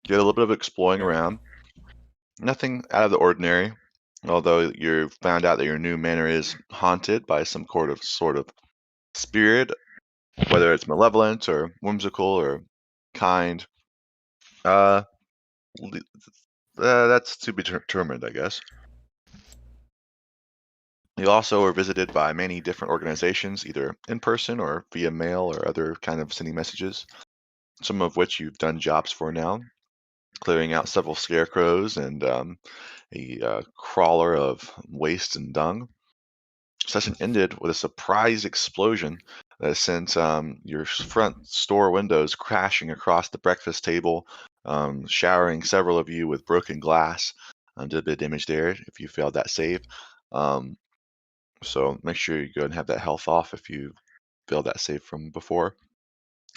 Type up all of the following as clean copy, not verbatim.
Get a little bit of exploring around. Nothing out of the ordinary, although you found out that your new manor is haunted by some sort of spirit, whether it's malevolent or whimsical or kind. Uh, that's to be determined, I guess. You also are visited by many different organizations, either in person or via mail or other kind of sending messages, some of which you've done jobs for now, clearing out several scarecrows and a crawler of waste and dung. Session ended with a surprise explosion that sent your front store windows crashing across the breakfast table, showering several of you with broken glass. Did a bit of damage there if you failed that save. So make sure you go and have that health off if you failed that save from before.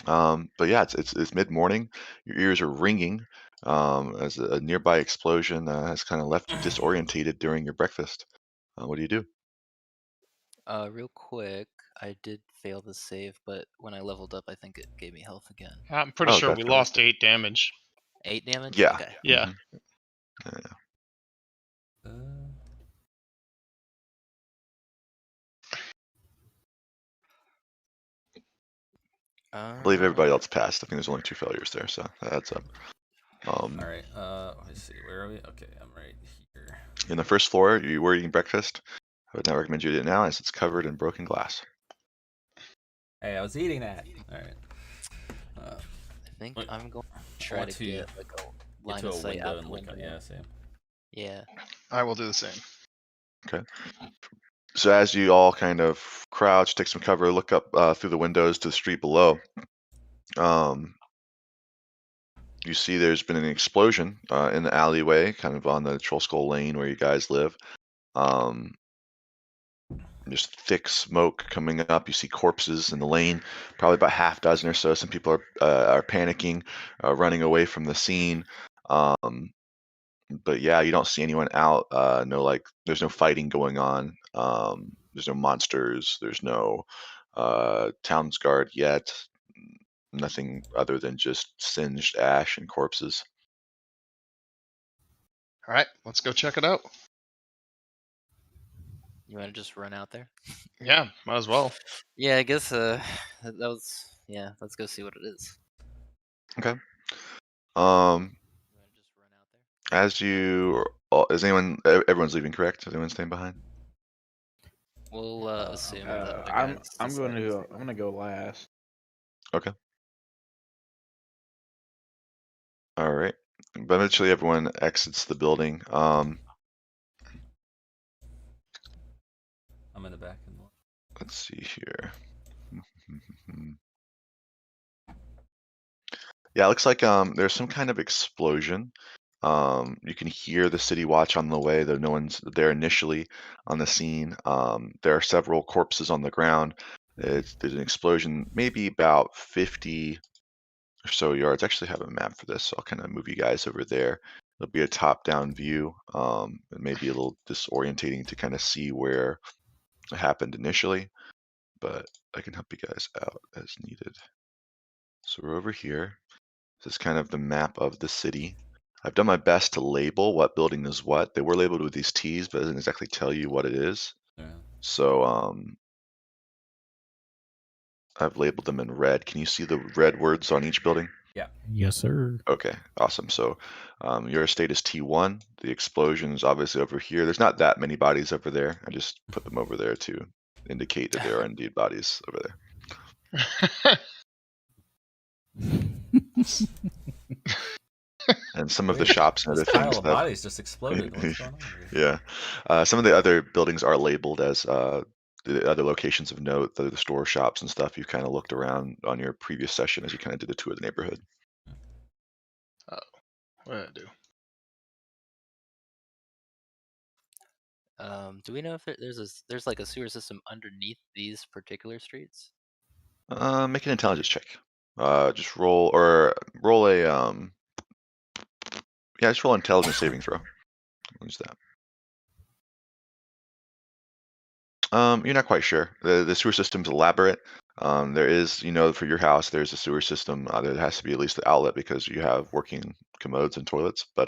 But yeah, it's mid-morning. Your ears are ringing as a nearby explosion has kind of left you disorientated during your breakfast. What do you do? Real quick, I did fail the save, but when I leveled up, I think it gave me health again. I'm pretty Oh, sure we gotcha. lost 8 damage. 8 damage? Yeah. Okay. Yeah. Yeah. I believe everybody else passed. I think there's only 2 failures there, so that adds up. All right. Let's see. Where are we? Okay, I'm right here. In the first floor, you were eating breakfast. I would not recommend you eat it now, as it's covered in broken glass. Hey, I was eating that. All right. I think I'm going to try to get like a line of sight out the window. Yeah, same. Yeah. I will do the same. Okay. So as you all kind of crouch, take some cover, look up through the windows to the street below, you see there's been an explosion in the alleyway, kind of on the Troll Skull Lane where you guys live. Just thick smoke coming up. You see corpses in the lane, probably about half dozen or so. Some people are panicking, running away from the scene. But yeah, you don't see anyone out. There's no fighting going on. There's no monsters. There's no town's guard yet. Nothing other than just singed ash and corpses. All right, let's go check it out. You want to just run out there? Yeah, might as well. Yeah, I guess that was, yeah, let's go see what it is. Okay. You wanna just run out there? As you, is anyone? Everyone's leaving, correct? Is anyone staying behind? We'll assume that the I'm guys gonna go last. Okay. All right. But eventually, everyone exits the building. I'm in the back. Let's see here. Yeah, it looks like there's some kind of explosion. You can hear the city watch on the way, though no one's there initially on the scene. There are several corpses on the ground. There's an explosion, maybe about 50 or so yards. I actually have a map for this, so I'll kind of move you guys over there. It'll be a top-down view. It may be a little disorientating to kind of see where it happened initially, but I can help you guys out as needed. So we're over here. This is kind of the map of the city. I've done my best to label what building is what. They were labeled with these T's, but it doesn't exactly tell you what it is. Yeah. So I've labeled them in red. Can you see the red words on each building? Yeah. Yes, sir. Okay, awesome. So your estate is T1. The explosion is obviously over here. There's not that many bodies over there. I just put them over there to indicate that there are indeed bodies over there. And some of the shops and other This pile things of bodies just exploded. What's going on here? Yeah. Some of the other buildings are labeled as the other locations of note, the store shops and stuff. You kind of looked around on your previous session as you kind of did a tour of the neighborhood. Oh, what did I do? Do we know if there's like a sewer system underneath these particular streets? Make an intelligence check. Just roll a just roll an intelligence saving throw. What's that? You're not quite sure. The sewer system's elaborate. There is, for your house, there's a sewer system. There has to be at least the outlet because you have working commodes and toilets, but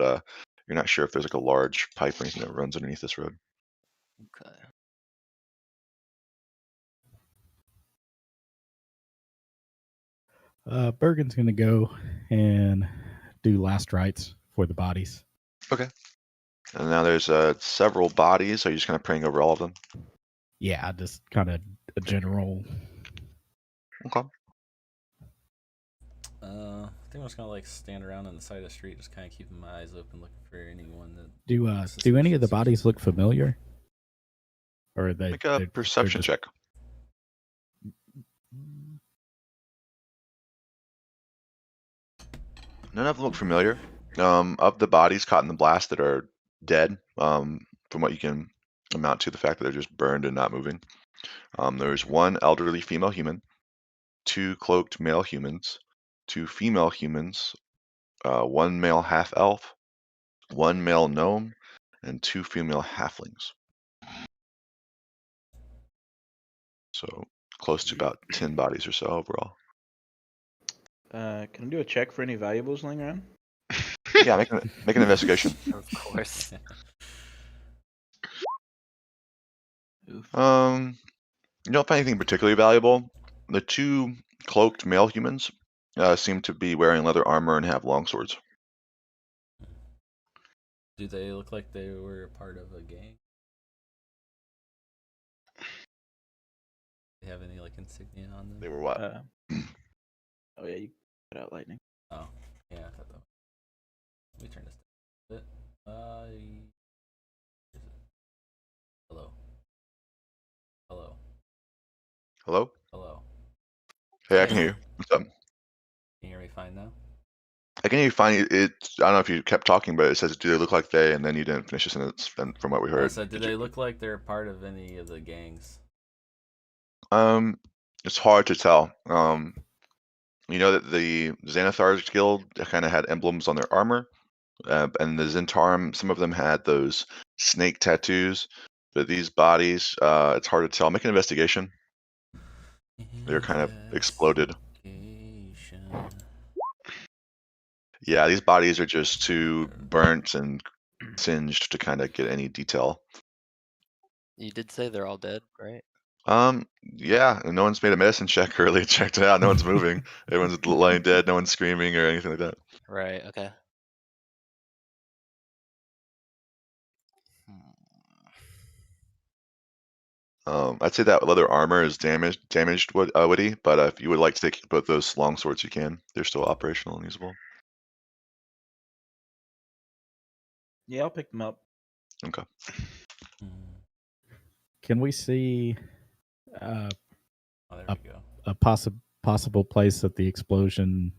you're not sure if there's like a large pipe or anything that runs underneath this road. Okay. Bergen's gonna go and do last rites for the bodies. Okay. And now there's several bodies. Are you just kind of praying over all of them? Yeah, just kind of a general. Okay. I think I'm just gonna like stand around on the side of the street, just kind of keeping my eyes open, looking for anyone that. Do any of the bodies look familiar? Or are they Make a they're perception just- check. None of them look familiar. Of the bodies caught in the blast that are dead, from what you can amount to the fact that they're just burned and not moving, there's one elderly female human, two cloaked male humans, two female humans, one male half elf, one male gnome, and two female halflings. So close to about 10 bodies or so overall. Can I do a check for any valuables laying around? Yeah, make an investigation. Of course. Oof. You don't find anything particularly valuable. The two cloaked male humans seem to be wearing leather armor and have long swords. Do they look like they were a part of a gang? They have any like insignia on them? They were what? Oh yeah, you cut out lightning. Oh, yeah, I thought that. Let me turn this down a bit. Is it? Hello. Hello. Hello? Hello. Hey, I can hear you. What's up? Can you hear me fine now? I can hear you fine. I don't know if you kept talking, but it says, "Do they look like they?" And then you didn't finish the sentence. And from what we heard, So do Did they you- look like they're part of any of the gangs? It's hard to tell. You know that the Xanathar's Guild kind of had emblems on their armor, and the Zentarum, some of them had those snake tattoos. But these bodies, it's hard to tell. Make an investigation. They're kind of exploded. Investigation. Yeah, these bodies are just too burnt and singed to kind of get any detail. You did say they're all dead, right? Yeah, and no one's made a medicine check or really checked it out. No one's moving. Everyone's lying dead. No one's screaming or anything like that. Right, okay. I'd say that leather armor is damaged, Woody. But if you would like to take both those long swords, you can. They're still operational and usable. Yeah, I'll pick them up. Okay. Can we see Oh, there we go. a possible place that the explosion,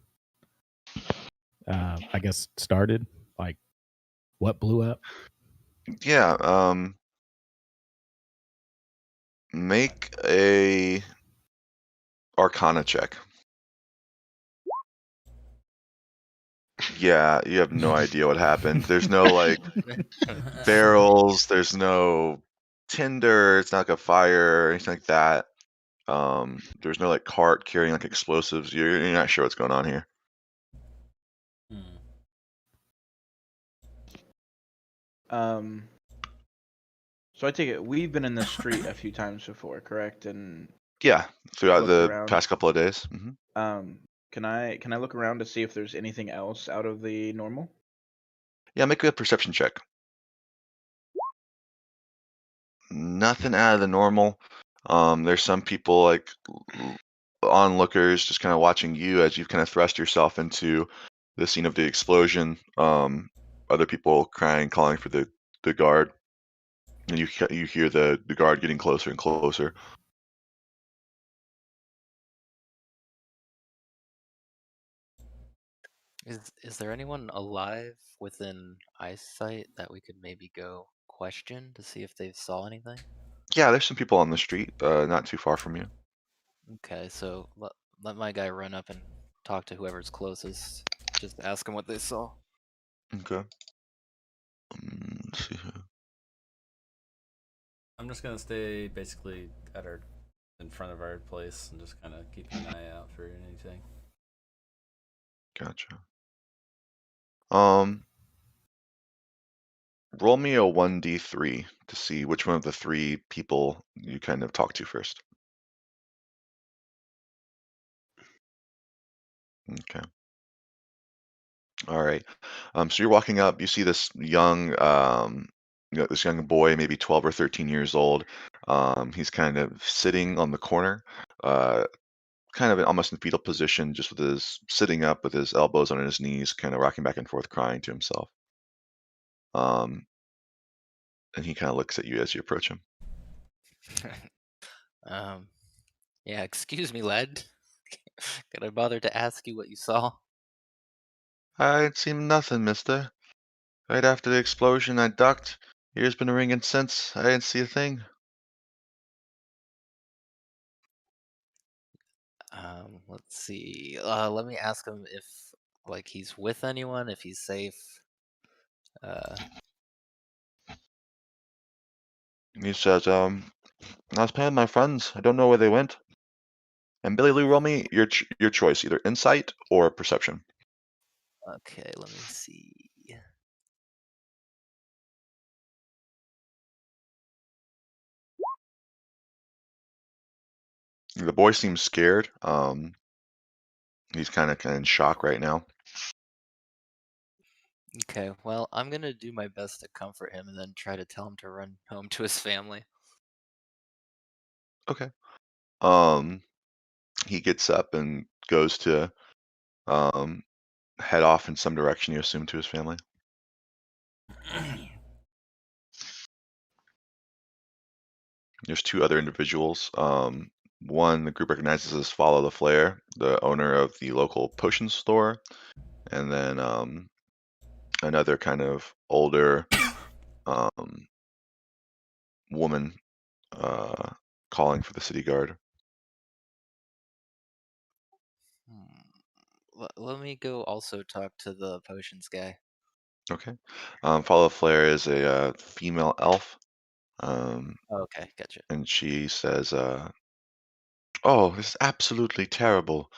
I guess, started? Like, what blew up? Yeah. Make a Arcana check. Yeah, you have no idea what happened. There's no like barrels. There's no tinder. It's not like a fire or anything like that. There's no like cart carrying like explosives. You're not sure what's going on here. So I take it we've been in the street a few times before, correct? And Yeah, throughout Looked the around. past couple of days. can I look around to see if there's anything else out of the normal? Yeah, make a perception check. Nothing out of the normal. There's some people like onlookers just kind of watching you as you've kind of thrust yourself into the scene of the explosion. Other people crying, calling for the guard, and you hear the guard getting closer and closer. Is there anyone alive within eyesight that we could maybe go question to see if they saw anything? Yeah, there's some people on the street, not too far from you. Okay, so let my guy run up and talk to whoever's closest. Just ask them what they saw. Okay. Let's see here. I'm just gonna stay basically in front of our place and just kind of keep an eye out for anything. Gotcha. Roll me a 1d3 to see which one of the three people you kind of talk to first. Okay. All right. So you're walking up. You see this young, this young boy, maybe 12 or 13 years old. He's kind of sitting on the corner, uh, kind of almost in fetal position, just with his sitting up with his elbows on his knees, kind of rocking back and forth, crying to himself. And he kind of looks at you as you approach him. Yeah, excuse me, lad. Could I bother to ask you what you saw? I ain't seen nothing, mister. Right after the explosion, I ducked. Ears been ringing since. I didn't see a thing. Let's see. Let me ask him if, like, he's with anyone, if he's safe. He says, I was playing with my friends. I don't know where they went. And Billy Lou, roll me your choice, either insight or perception. Okay, let me see. The boy seems scared. He's kind of in shock right now. Okay, well, I'm gonna do my best to comfort him and then try to tell him to run home to his family. Okay. He gets up and goes to head off in some direction, you assume, to his family. There's two other individuals. One the group recognizes as Follow the Flare, the owner of the local potion store, and then another kind of older woman calling for the city guard. Let me go also talk to the potions guy. Okay. Follow the Flare is a female elf, Okay, gotcha. and she says, "Oh, this is absolutely terrible."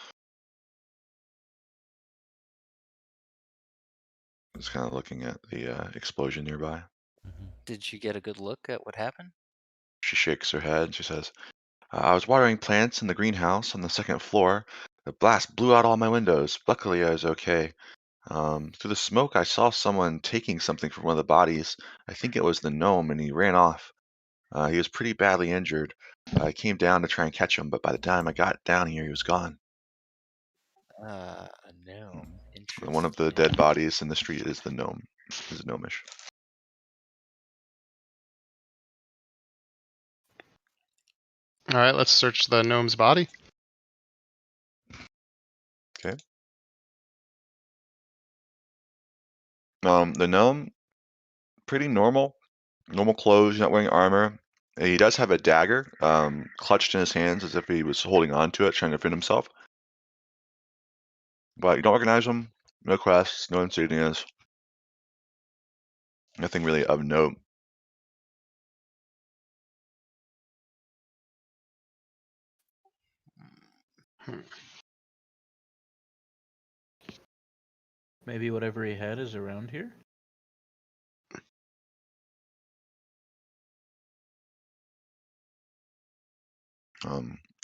Just kind of looking at the explosion nearby. Did you get a good look at what happened? She shakes her head. She says, I was watering plants in the greenhouse on the second floor. The blast blew out all my windows. Luckily, I was okay. Through the smoke, I saw someone taking something from one of the bodies. I think it was the gnome, and he ran off. He was pretty badly injured. I came down to try and catch him, but by the time I got down here, he was gone. A gnome. And one of the Interesting. dead bodies in the street is the gnome. Is gnomish. All right, let's search the gnome's body. Okay. The gnome, pretty normal. Normal clothes, not wearing armor. He does have a dagger clutched in his hands as if he was holding on to it, trying to defend himself. But you don't recognize him. No crests, no insignias. Nothing really of note. Maybe whatever he had is around here.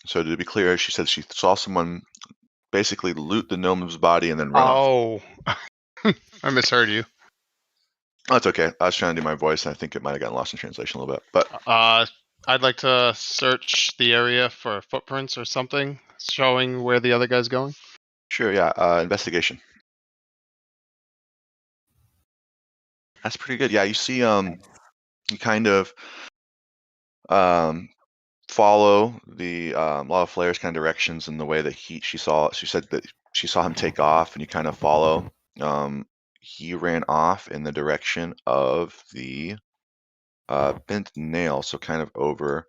So to be clear, she said she saw someone basically loot the gnome's body and then run off. Oh, I misheard you. Oh, that's okay. I was trying to do my voice, and I think it might have gotten lost in translation a little bit. But I'd like to search the area for footprints or something showing where the other guy's going. sure, yeah. Investigation. That's pretty good. Yeah, you see, you kind of follow the lot of Flair's kind of directions in the way that she said that she saw him take off, and you kind of follow. He ran off in the direction of the bent nail, so kind of over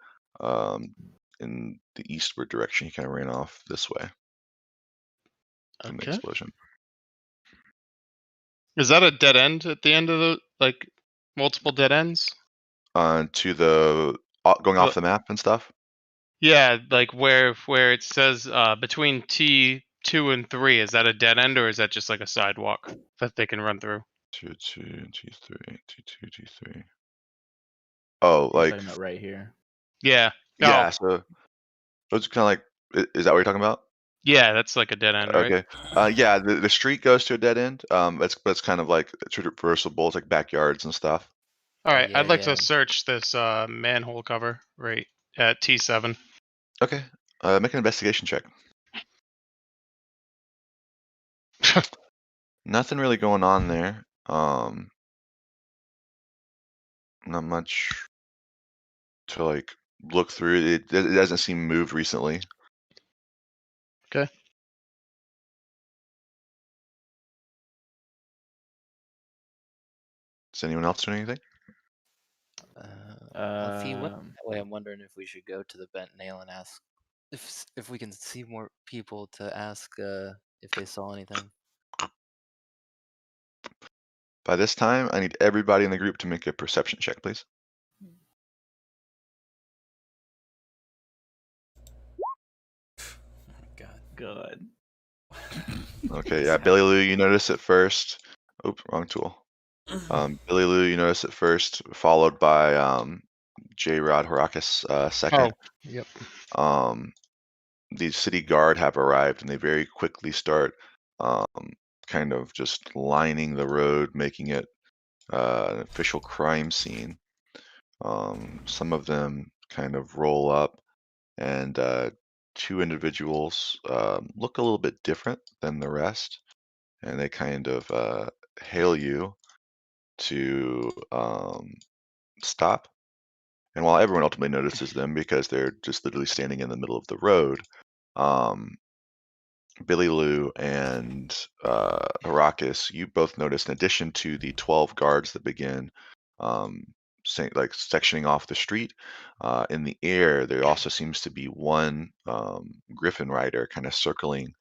in the eastward direction. He kind of ran off this way from the Okay. explosion. Is that a dead end at the end of the, like, multiple dead ends? To the going off the map and stuff. Yeah, like where it says between T2 2 and 3, is that a dead end or is that just like a sidewalk that they can run through? T2, T3, T2, T3. Oh, You're like talking about right here. Yeah. yeah. Oh, So it's kind of like, is that what you're talking about? yeah, that's like a dead end, right? Okay. Yeah, the street goes to a dead end. It's kind of like traversable. It's like backyards and stuff. All right, Yeah, I'd like yeah. to search this manhole cover right at T7. Okay. Make an investigation check. Nothing really going on there. Not much to like look through. It doesn't seem moved recently. Okay. Does anyone else do anything? Well, if he went Um, that way, I'm wondering if we should go to the bent nail and ask if we can see more people to ask if they saw anything. By this time, I need everybody in the group to make a perception check, please. Oh my god. good. Okay, yeah, Billy Lou, you notice it first. Oops, wrong tool. Billy Lou, you notice it first, followed by J-Rod Harakis second. Oh, yep. The city guard have arrived, and they very quickly start kind of just lining the road, making it an official crime scene. Some of them kind of roll up, and two individuals look a little bit different than the rest, and they kind of hail you to stop. And while everyone ultimately notices them because they're just literally standing in the middle of the road, um, Billy Lou and Harakis, you both notice, in addition to the 12 guards that begin like sectioning off the street, in the air, there also seems to be one Griffin rider kind of circling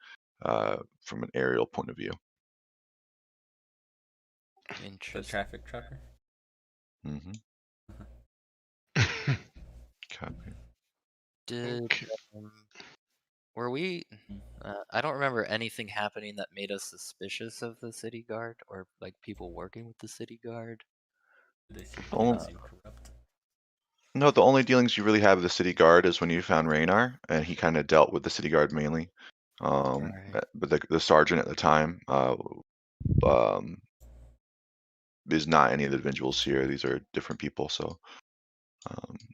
from an aerial point of view. The Interesting. traffic chopper. Mm-hmm. Copy. Did Okay. were we? I don't remember anything happening that made us suspicious of the city guard or like people working with the city guard. They Oh. seem corrupt. No, the only dealings you really have with the city guard is when you found Raynar, and he kind of dealt with the city guard mainly. Right. But the sergeant at the time is not any of the individuals here. These are different people, so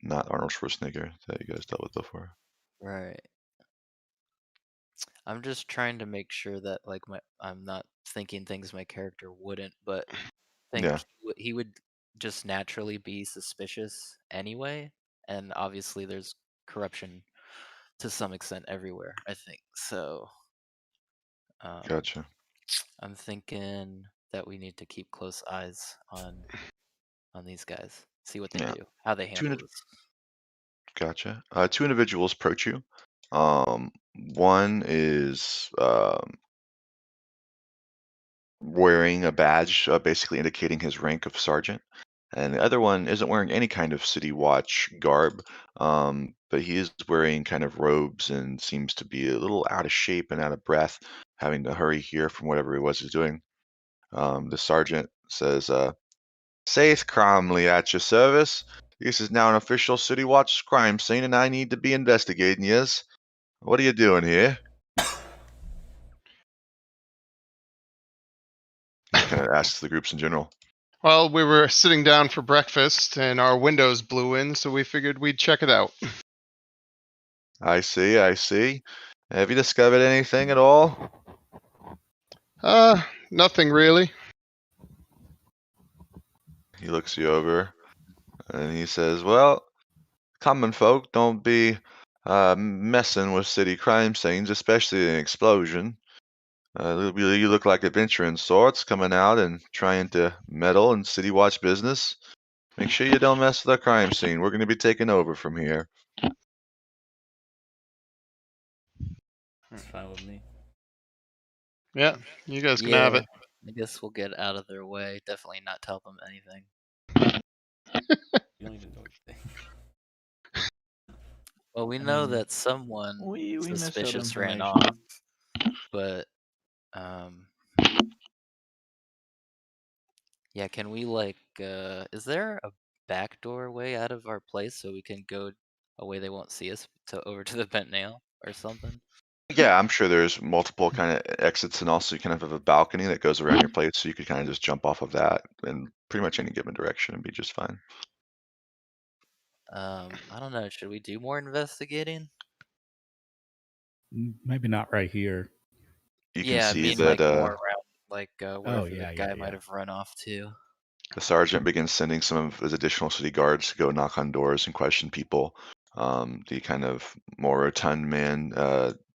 not Arnold Schwarzenegger that you guys dealt with before. Right. I'm just trying to make sure that like I'm not thinking things my character wouldn't, but think Yeah, he would just naturally be suspicious anyway, and obviously there's corruption to some extent everywhere, I think. So gotcha. I'm thinking that we need to keep close eyes on these guys, see what they Yeah, do, how they handle this. gotcha. Two individuals approach you. One is wearing a badge, basically indicating his rank of sergeant. And the other one isn't wearing any kind of city watch garb, but he is wearing kind of robes and seems to be a little out of shape and out of breath, having to hurry here from whatever he was doing. The sergeant says, Saith Cromley at your service. This is now an official city watch crime scene, and I need to be investigating yes. What are you doing here? He kind of asks the groups in general. Well, we were sitting down for breakfast and our windows blew in, so we figured we'd check it out. I see, I see. Have you discovered anything at all? Nothing really. He looks you over and he says, Well, common folk don't be messing with city crime scenes, especially an explosion. You look like adventuring sorts coming out and trying to meddle in city watch business. Make sure you don't mess with the crime scene. We're going to be taking over from here. It's fine with me. Yeah, you guys can have it. I guess we'll get out of their way. Definitely not tell them anything. You don't even know anything. Well, we I know mean, that someone we missed out suspicious ran information. off. but yeah, can we like is there a back doorway out of our place so we can go a way they won't see us to over to the bent nail or something? Yeah, I'm sure there's multiple kind of exits, and also you kind of have a balcony that goes around your place, so you could kind of just jump off of that in pretty much any given direction and be just fine. I don't know, should we do more investigating? Maybe not right here. You can Yeah, I see mean that like more around like Oh wherever the yeah, guy might have run off to. the sergeant begins sending some of his additional city guards to go knock on doors and question people. The kind of more rotund man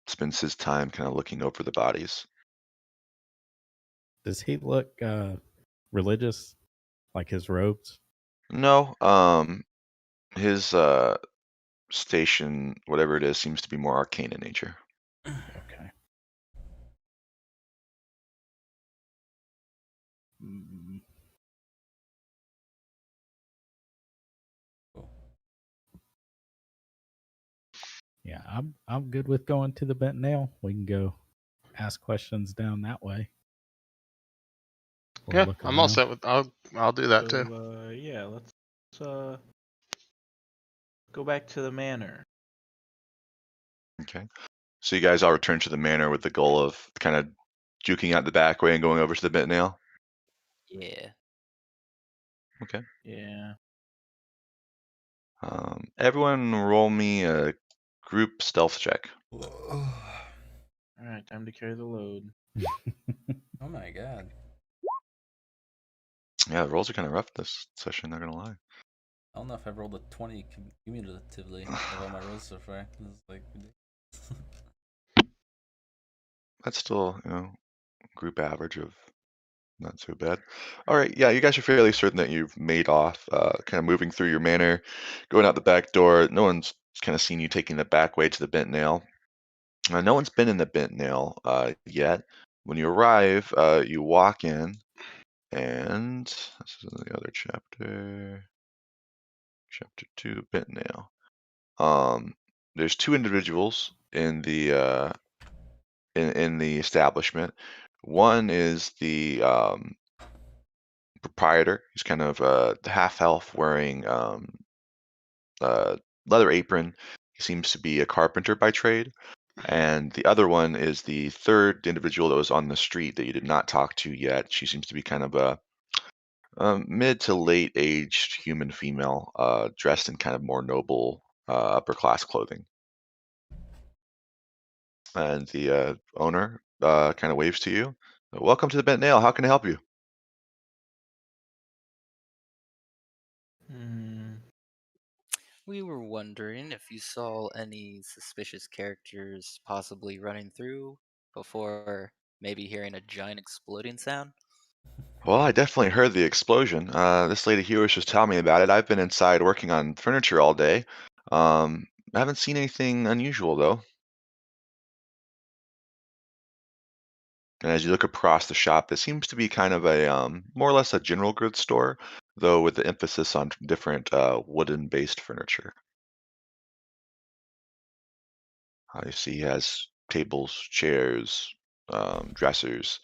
spends his time kind of looking over the bodies. Does he look religious? Like his robes? No, his station, whatever it is, seems to be more arcane in nature. Okay. Mm, Cool. Yeah, I'm good with going to the bent nail. We can go ask questions down that way. Or Yeah, look I'm all around. set with. I'll do that too. So, yeah, let's go back to the manor. Okay. So you guys all return to the manor with the goal of kind of juking out the back way and going over to the bent nail. Yeah. Okay. Yeah. Everyone roll me a group stealth check. All right, time to carry the load. Oh my god. Yeah, the rolls are kind of rough this session, not gonna lie. I don't know if I've rolled a 20 cumulatively of all my rolls so far. This is like ridiculous. That's still, group average of not so bad. All right, yeah, you guys are fairly certain that you've made off, kind of moving through your manor, going out the back door. No one's kind of seen you taking the back way to the bent nail. No one's been in the bent nail yet. When you arrive, you walk in, and this is in the other chapter, chapter 2, bent nail. There's two individuals in the in the establishment. One is the proprietor. He's kind of the half elf wearing leather apron. He seems to be a carpenter by trade. And the other one is the third individual that was on the street that you did not talk to yet. She seems to be kind of a mid to late aged human female, dressed in kind of more noble upper class clothing. And the owner kind of waves to you. Welcome to the Bent Nail. How can I help you? We were wondering if you saw any suspicious characters possibly running through before maybe hearing a giant exploding sound. Well, I definitely heard the explosion. This lady here was just telling me about it. I've been inside working on furniture all day. I haven't seen anything unusual though. And as you look across the shop, it seems to be kind of a more or less a general goods store, though with the emphasis on different wooden-based furniture. You see he has tables, chairs, dressers,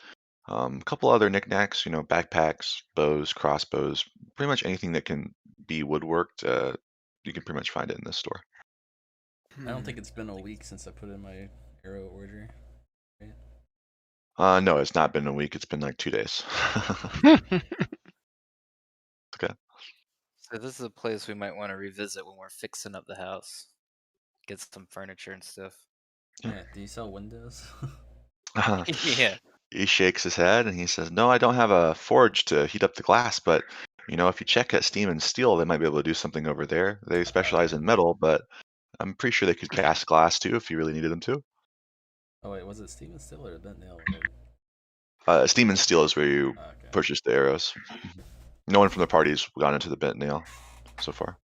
a couple other knickknacks, backpacks, bows, crossbows, pretty much anything that can be woodworked, you can pretty much find it in this store. I don't think it's been a week since I put in my arrow order. Right? No, it's not been a week. It's been like 2 days. Okay. So this is a place we might want to revisit when we're fixing up the house. Get some furniture and stuff. Yeah, do you sell windows? Yeah. He shakes his head and he says, "No, I don't have a forge to heat up the glass, but if you check at Steam and Steel, they might be able to do something over there. They specialize in metal, but I'm pretty sure they could cast glass too if you really needed them to." Oh wait, was it Steven Still or Bent Nail? Steam and Steel is where you Okay. purchase the arrows. No one from the party's gone into the bent nail so far.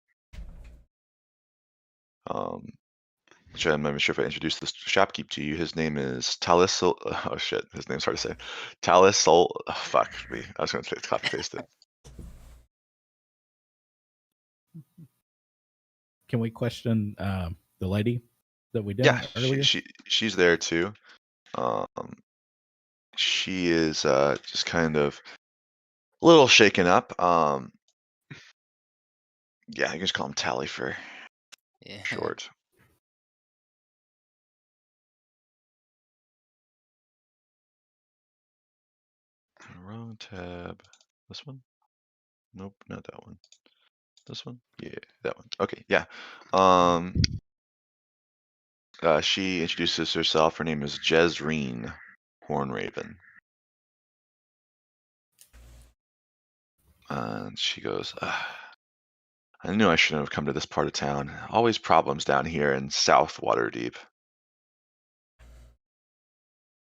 Which I'm not even sure if I introduced this shopkeep to you. His name is Talisol. Oh shit, his name's hard to say. Talisol. Oh, fuck me. I was going to copy paste it. Can we question the lady that we did Yeah, earlier? she's there too. She is just kind of a little shaken up. Yeah, you can just call him Tally for Yeah. short. Wrong tab. This one? Nope, not that one. This one? Yeah, that one. Okay, yeah. She introduces herself. Her name is Jezreen Hornraven. And she goes, I knew I shouldn't have come to this part of town. Always problems down here in South Waterdeep.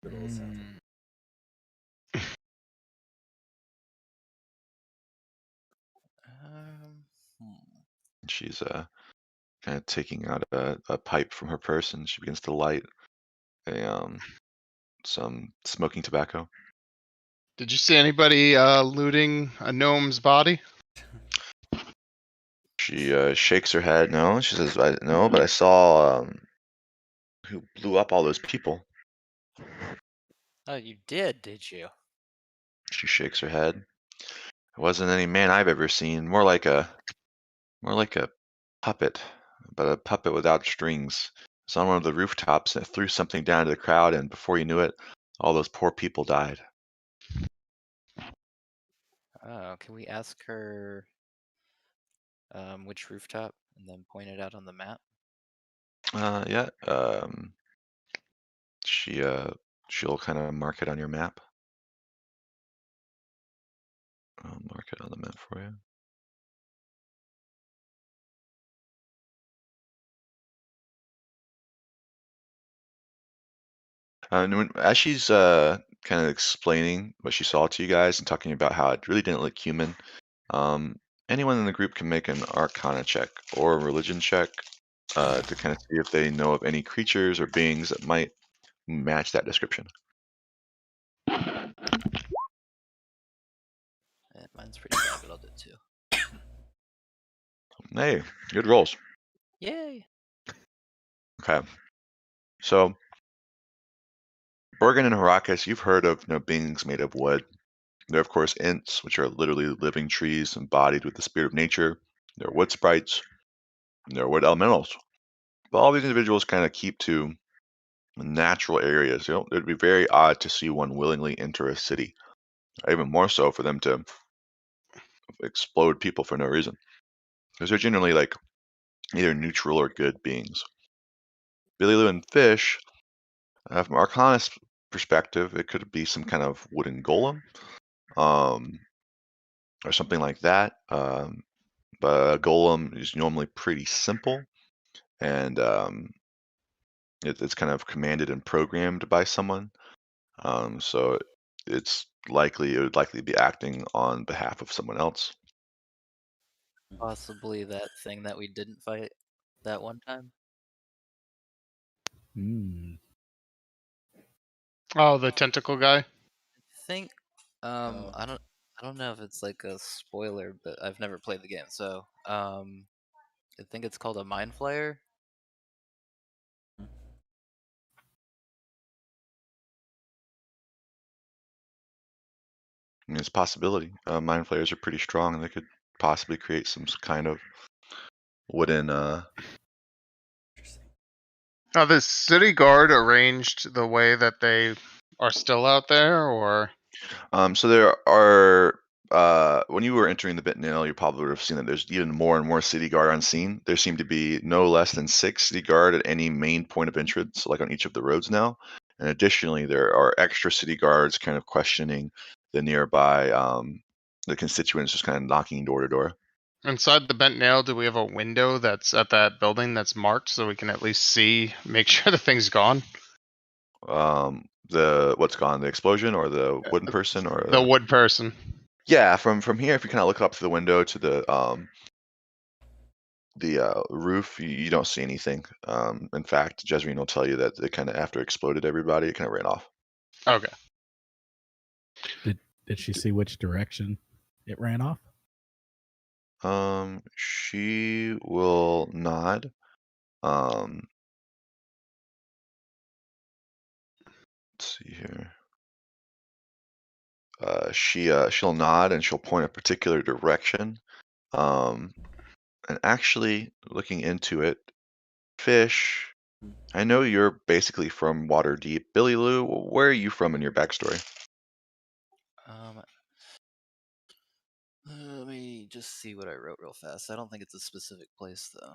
Good old South. Hmm. She's kind of taking out a pipe from her purse, and she begins to light some smoking tobacco. Did you see anybody looting a gnome's body? She shakes her head. No, she says, no, but I saw who blew up all those people. Oh, you did you? She shakes her head. It wasn't any man I've ever seen. More like a puppet, but a puppet without strings. It's on one of the rooftops, and it threw something down to the crowd, and before you knew it, all those poor people died. Oh, can we ask her which rooftop and then point it out on the map? Yeah. She'll kind of mark it on your map. I'll mark it on the map for you. And as she's kind of explaining what she saw to you guys and talking about how it really didn't look human, anyone in the group can make an Arcana check or a religion check to kind of see if they know of any creatures or beings that might match that description. Mine's pretty bad, but I'll do it too. Hey, good rolls. Yay! Okay. So, Bergen and Harakas, you've heard of beings made of wood. There are, of course, Ints, which are literally living trees embodied with the spirit of nature. There are wood sprites. There are wood elementals. But all these individuals kind of keep to natural areas. It'd be very odd to see one willingly enter a city. Even more so for them to explode people for no reason. Because they're generally like either neutral or good beings. Billy Lou and Fish, from Arcana's perspective, it could be some kind of wooden golem, or something like that. But a golem is normally pretty simple, and it's kind of commanded and programmed by someone. So it would likely be acting on behalf of someone else. Possibly that thing that we didn't fight that one time. Oh, the tentacle guy. I think Oh. I don't know if it's like a spoiler, but I've never played the game, so I think it's called a mind flayer. I mean, it's a possibility. Mind flayers are pretty strong, and they could possibly create some kind of wooden. Interesting. Now, the city guard arranged the way that they are still out there, or So there are. When you were entering the Bitnail, you probably would have seen that there's even more and more city guard on scene. There seem to be no less than 6 city guard at any main point of entrance, like on each of the roads now. And additionally, there are extra city guards kind of questioning the nearby the constituents, just kind of knocking door to door. inside the bent nail, do we have a window that's at that building that's marked so we can at least see, make sure the thing's gone? The what's gone? The explosion or the wooden person or The wood person. Yeah, from here, if you kind of look up to the window to the roof, you don't see anything. In fact, Jezreen will tell you that it kind of after it exploded everybody, it kind of ran off. Okay. Did she see which direction it ran off? She will nod. Let's see here. She'll nod and she'll point a particular direction. Um, and actually, looking into it, Fish, I know you're basically from Waterdeep. Billy Lou, where are you from in your backstory? Um, let me just see what I wrote real fast. I don't think it's a specific place though.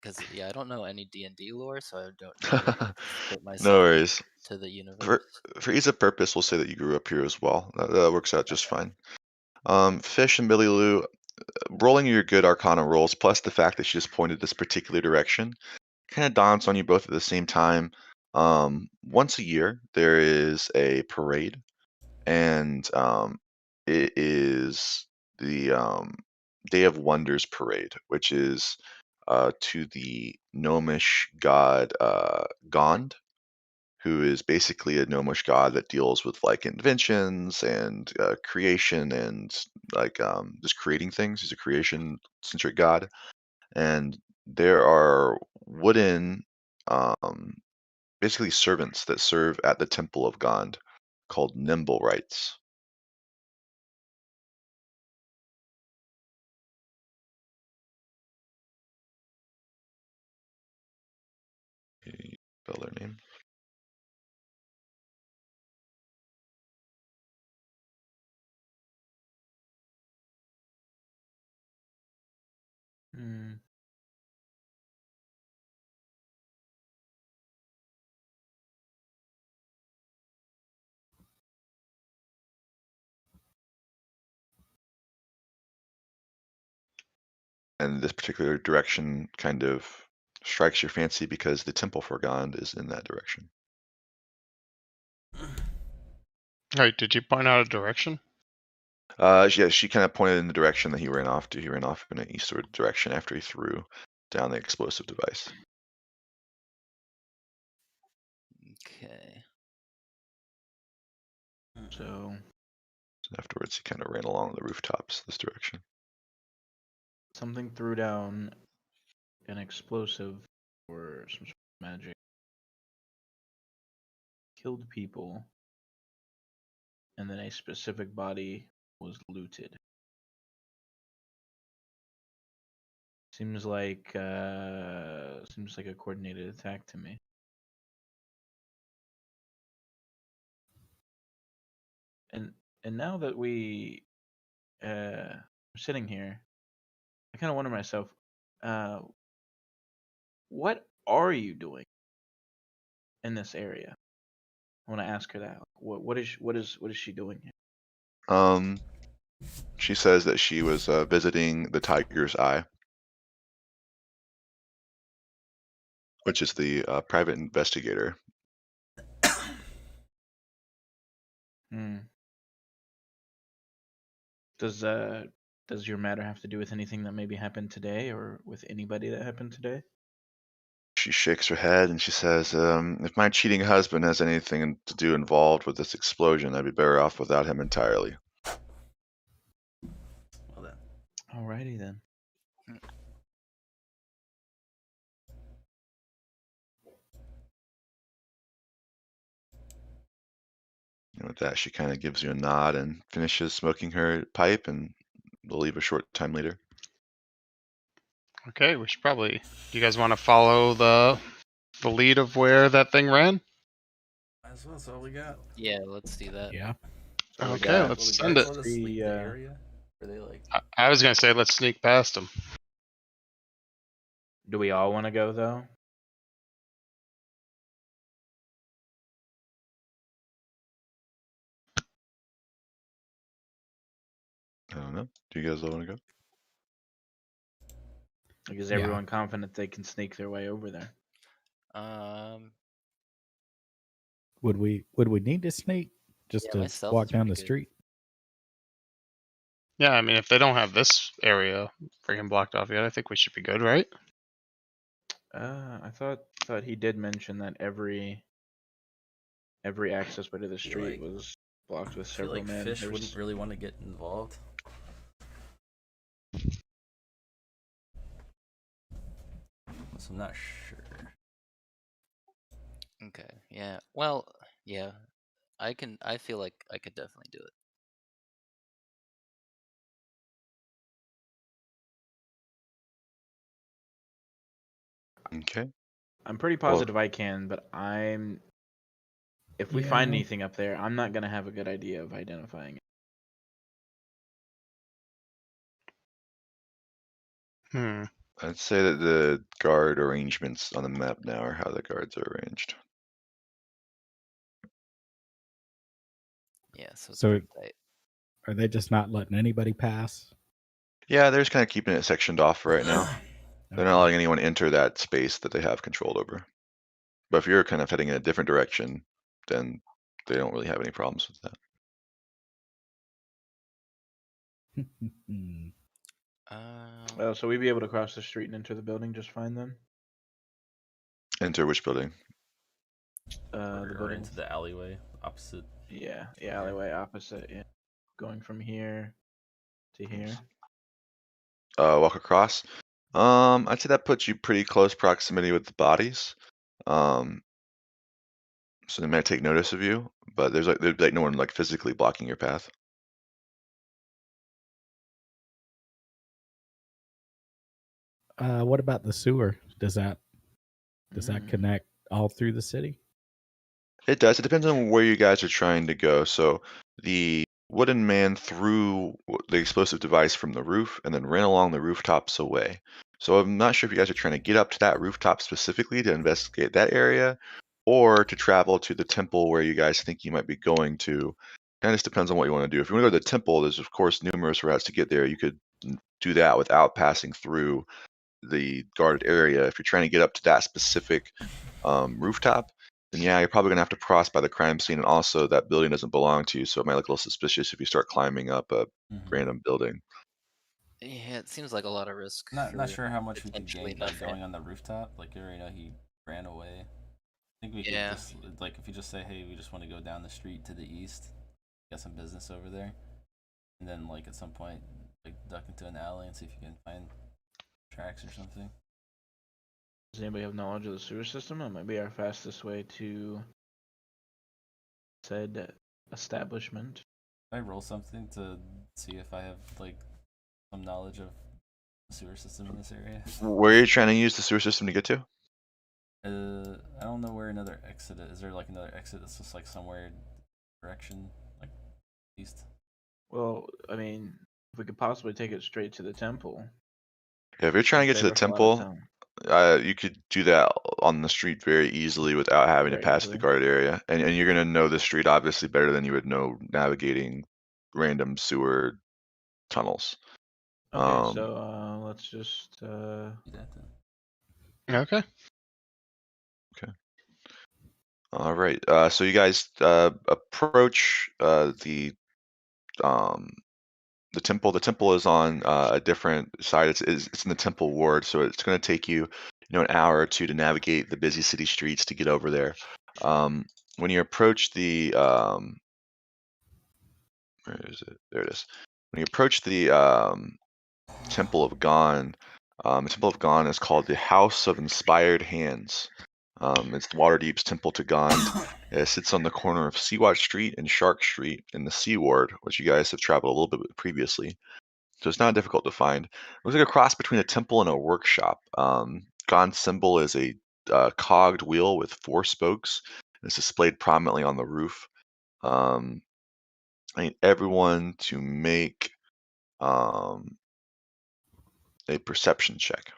Because yeah, I don't know any D&D lore, so I don't know where to fit No myself worries. to the universe. For ease of purpose, we'll say that you grew up here as well. That works out just fine. Fish and Billy Lou, rolling your good Arcana rolls, plus the fact that she just pointed this particular direction, kind of dawns on you both at the same time. Once a year, there is a parade, and it is the Day of Wonders parade, which is to the gnomish god Gond, who is basically a gnomish god that deals with like inventions and creation and like just creating things. He's a creation centric god, and there are wooden, um, basically servants that serve at the temple of Gond called nimble rights. Spell their name. Hmm. And this particular direction kind of strikes your fancy because the temple for Gond is in that direction. Alright, did you point out a direction? Yeah, she kind of pointed in the direction that he ran off to. He ran off in an eastward direction after he threw down the explosive device. Okay. So Afterwards, he kind of ran along the rooftops this direction. something threw down an explosive or some sort of magic, killed people, and then a specific body was looted. Seems like a coordinated attack to me. And now that we are sitting here, I kind of wonder myself, uh, what are you doing in this area? I want to ask her that. What is she doing here? She says that she was visiting the Tiger's Eye, which is the private investigator. Hmm. Does your matter have to do with anything that maybe happened today, or with anybody that happened today? She shakes her head and she says, if my cheating husband has anything to do involved with this explosion, I'd be better off without him entirely. Well then. Alrighty then. And with that, she kind of gives you a nod and finishes smoking her pipe, and we'll leave a short time later. Okay, we should probably. Do you guys want to follow the lead of where that thing ran? Might as well. That's all we got. Yeah, let's do that. Yeah. So we Okay, got let's Will the send guards it. let us three, leave the area? Are they like? I was gonna say let's sneak past them. Do we all want to go though? I don't know. Do you guys all want to go? Like, is Yeah. everyone confident they can sneak their way over there? Would we need to sneak just Yeah, to my stealth walk is down pretty the good. street? Yeah, I mean if they don't have this area freaking blocked off yet, I think we should be good, right? I thought he did mention that every access way to the feel street like- was blocked with I feel several like men. Fish There wouldn't was- really want to get involved. So I'm not sure. Okay. Yeah. Well, yeah. I can. I feel like I could definitely do it. Okay. I'm pretty Well, positive I can, but if we find Yeah. anything up there, I'm not gonna have a good idea of identifying it. Hmm. I'd say that the guard arrangements on the map now are how the guards are arranged. Yeah. So it's So pretty tight. are they just not letting anybody pass? Yeah, they're just kind of keeping it sectioned off right now. They're not Okay. letting anyone enter that space that they have control over. But if you're kind of heading in a different direction, then they don't really have any problems with that. So we'd be able to cross the street and enter the building just fine then. Enter which building? The Or building. into the alleyway opposite. Yeah, the here. alleyway opposite. Yeah, going from here to here. Walk across. I'd say that puts you pretty close proximity with the bodies. So they might take notice of you, but there's like no one like physically blocking your path. What about the sewer? Does that Mm. connect all through the city? It does. It depends on where you guys are trying to go. So the wooden man threw the explosive device from the roof and then ran along the rooftops away. So I'm not sure if you guys are trying to get up to that rooftop specifically to investigate that area or to travel to the temple where you guys think you might be going to. Kind of just depends on what you want to do. If you want to go to the temple, there's of course numerous routes to get there. You could do that without passing through the guarded area. If you're trying to get up to that specific rooftop, then yeah, you're probably gonna have to cross by the crime scene, and also that building doesn't belong to you, so it might look a little suspicious if you start climbing up a random building. Yeah. It seems like a lot of risk Not for sure how much we could potentially gain by nothing. going on the rooftop. Like you already know he ran away. I think we could Yeah. just like if you just say, hey, we just want to go down the street to the east, get some business over there, and then like at some point like duck into an alley and see if you can find tracks or something. Does anybody have knowledge of the sewer system? That might be our fastest way to said establishment. Can I roll something to see if I have like some knowledge of the sewer system in this area? Where are you trying to use the sewer system to get to? I don't know where another exit is. Is there like another exit that's just like somewhere direction, like east? Well, I mean, if we could possibly take it straight to the temple, Yeah, if you're trying to get to save the us a lot of temple, time. you could do that on the street very easily without having to Very pass the easily. guarded area, and you're gonna know the street obviously better than you would know navigating random sewer tunnels. Okay, so let's just Do that then. Okay. All right. So you guys approach um, the temple. The temple is on a different side. It's in the temple ward, so it's going to take you, an hour or two to navigate the busy city streets to get over there. When you approach the where is it? There it is. When you approach the Temple of Gon, the Temple of Gon is called the House of Inspired Hands. It's Waterdeep's temple to Gond. It sits on the corner of Seawatch Street and Shark Street in the Sea Ward, which you guys have traveled a little bit with previously. So it's not difficult to find. It looks like a cross between a temple and a workshop. Gond's symbol is a cogged wheel with 4 spokes. And it's displayed prominently on the roof. I need everyone to make a perception check.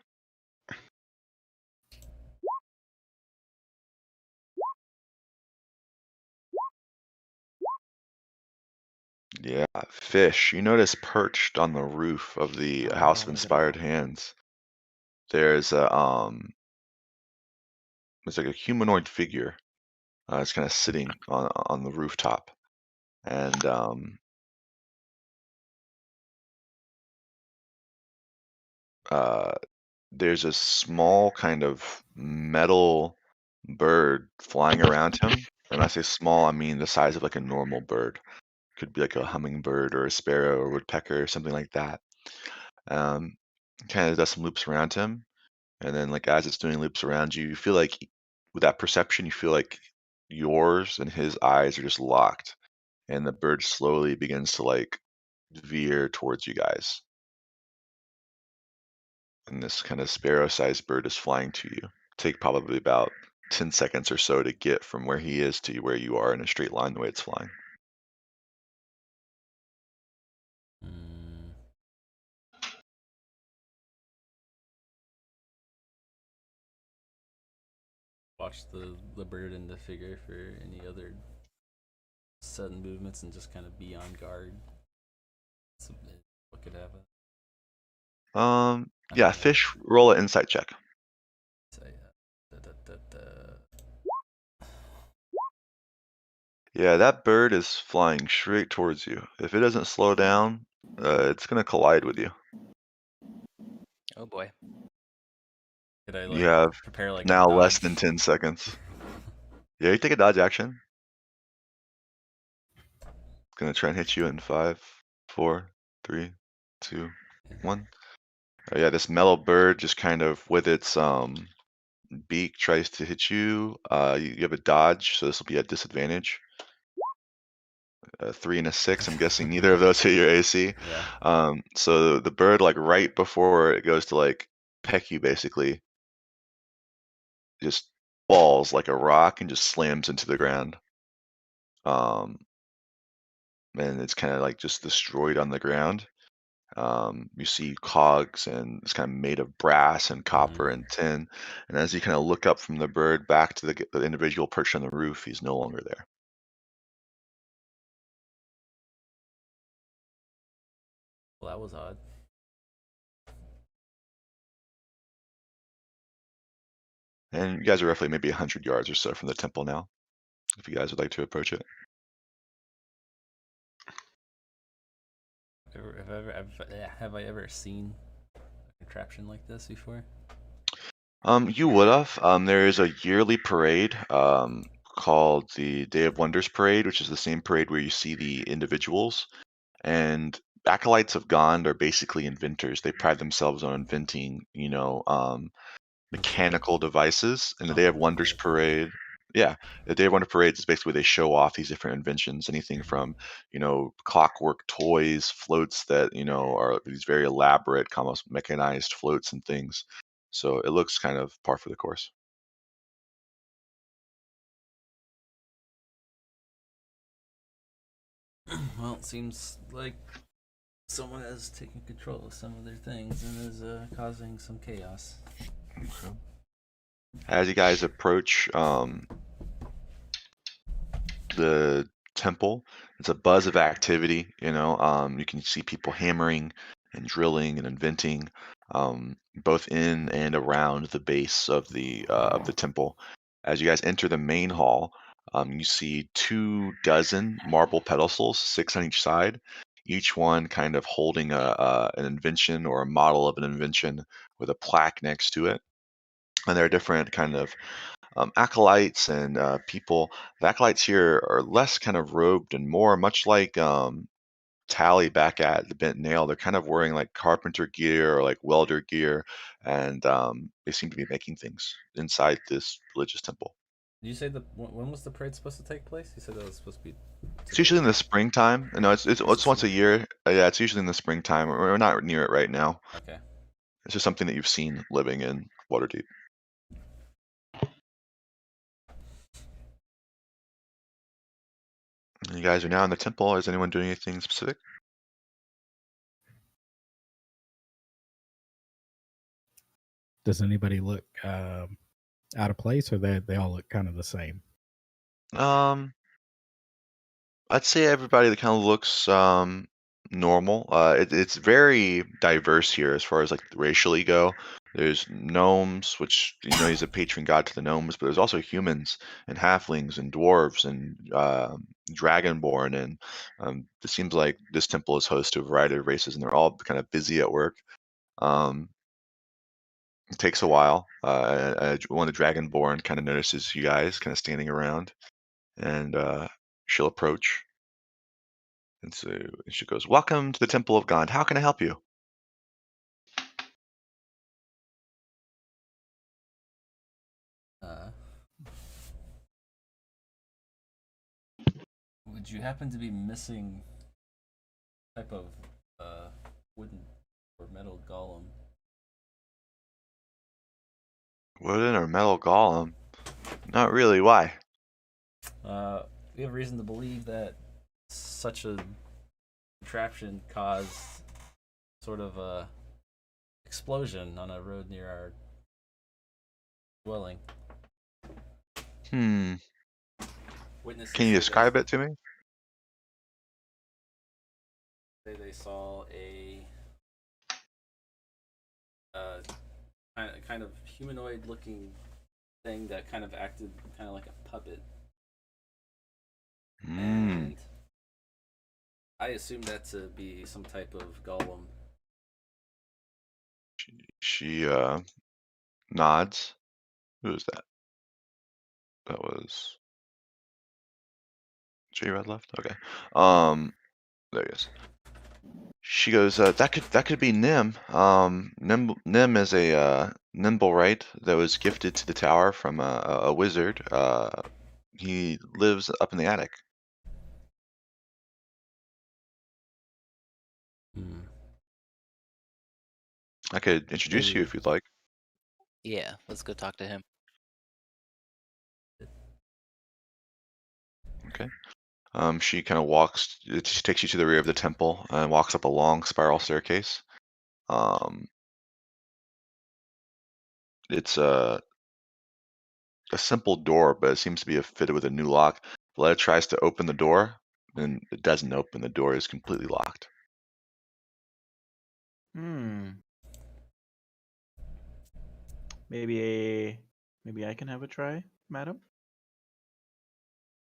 Yeah, fish. You notice perched on the roof of the House of I gotta Inspired roll. Hands. There's a it's like a humanoid figure. It's kind of sitting on the rooftop, and uh, there's a small kind of metal bird flying around him. And I say small, I mean the size of like a normal bird. Could be like a hummingbird or a sparrow or woodpecker or something like that. Kind of does some loops around him, and then like as it's doing loops around you, you feel like with that perception, you feel like yours and his eyes are just locked, and the bird slowly begins to like veer towards you guys. And this kind of sparrow-sized bird is flying to you. Take probably about 10 seconds or so to get from where he is to where you are in a straight line the way it's flying. Mm, watch the bird and the figure for any other sudden movements and just kind of be on guard. So, what could happen? Yeah, fish, roll an insight check. So, Yeah, that bird is flying straight towards you. If it doesn't slow down, it's gonna collide with you. Oh boy. Could I You like have prepare like a now less dodge? than 10 seconds. Yeah, you take a dodge action. Gonna try and hit you in 5, 4, 3, 2, 1. Oh yeah, this mellow bird just kind of with its beak tries to hit you. You have a dodge, so this will be a disadvantage. A 3 and a 6. I'm guessing neither of those hit your AC. Yeah. So the bird, like right before it goes to like peck you, basically just falls like a rock and just slams into the ground. And it's kind of like just destroyed on the ground. You see cogs, and it's kind of made of brass and copper and tin. And as you kind of look up from the bird back to the individual perched on the roof, he's no longer there. Well, that was odd. And you guys are roughly maybe 100 yards or so from the temple now, if you guys would like to approach it. Have I ever seen a contraption like this before? You would have. There is a yearly parade called the Day of Wonders Parade, which is the same parade where you see the individuals. And acolytes of Gond are basically inventors. They pride themselves on inventing, mechanical devices. And the Day of Wonders Parade, yeah, the Day of Wonder Parade is basically where they show off these different inventions, anything from, clockwork toys, floats that, are these very elaborate, almost mechanized floats and things. So it looks kind of par for the course. Well, it seems like someone has taken control of some of their things and is causing some chaos. Okay. As you guys approach the temple, it's a buzz of activity. You can see people hammering and drilling and inventing, both in and around the base of the temple. As you guys enter the main hall, you see 24 marble pedestals, 6 on each side, each one kind of holding an invention or a model of an invention with a plaque next to it. And there are different kind of acolytes and people. The acolytes here are less kind of robed and more much like Tally back at the Bent Nail. They're kind of wearing like carpenter gear or like welder gear, and they seem to be making things inside this religious temple. Did you say when was the parade supposed to take place? You said that was supposed to be. It's usually in the springtime. No, it's once a year. Yeah, it's usually in the springtime. We're not near it right now. Okay. It's just something that you've seen living in Waterdeep. You guys are now in the temple. Is anyone doing anything specific? Does anybody look out of place, or they all look kind of the same? I'd say everybody that kind of looks normal. It's very diverse here as far as like racially go. There's gnomes, which he's a patron god to the gnomes, but there's also humans and halflings and dwarves and dragonborn, and it seems like this temple is host to a variety of races, and they're all kind of busy at work. Um, it takes a while. One of the dragonborn kind of notices you guys kind of standing around, and she'll approach. And so she goes, "Welcome to the Temple of God. How can I help you?" Uh, Would you happen to be missing type of wooden or metal golem? Wooden or metal golem? Not really. Why? We have reason to believe that such a contraption caused sort of a explosion on a road near our dwelling. Hmm. Witnesses Can you describe it to me? say they saw a kind of humanoid-looking thing that kind of acted kind of like a puppet, Hmm. and I assume that to be some type of golem. She nods. Who is that? That was J Red left. Okay. There he is. She goes, that could be Nim. Nim is a nimble right that was gifted to the tower from a wizard. He lives up in the attic. Hmm. I could introduce you Maybe if you'd like. Yeah, let's go talk to him. Okay. She kind of she takes you to the rear of the temple and walks up a long spiral staircase. It's a simple door, but it seems to be fitted with a new lock. Vleda tries to open the door, and it doesn't open. The door is completely locked. Hmm. Maybe I can have a try, madam.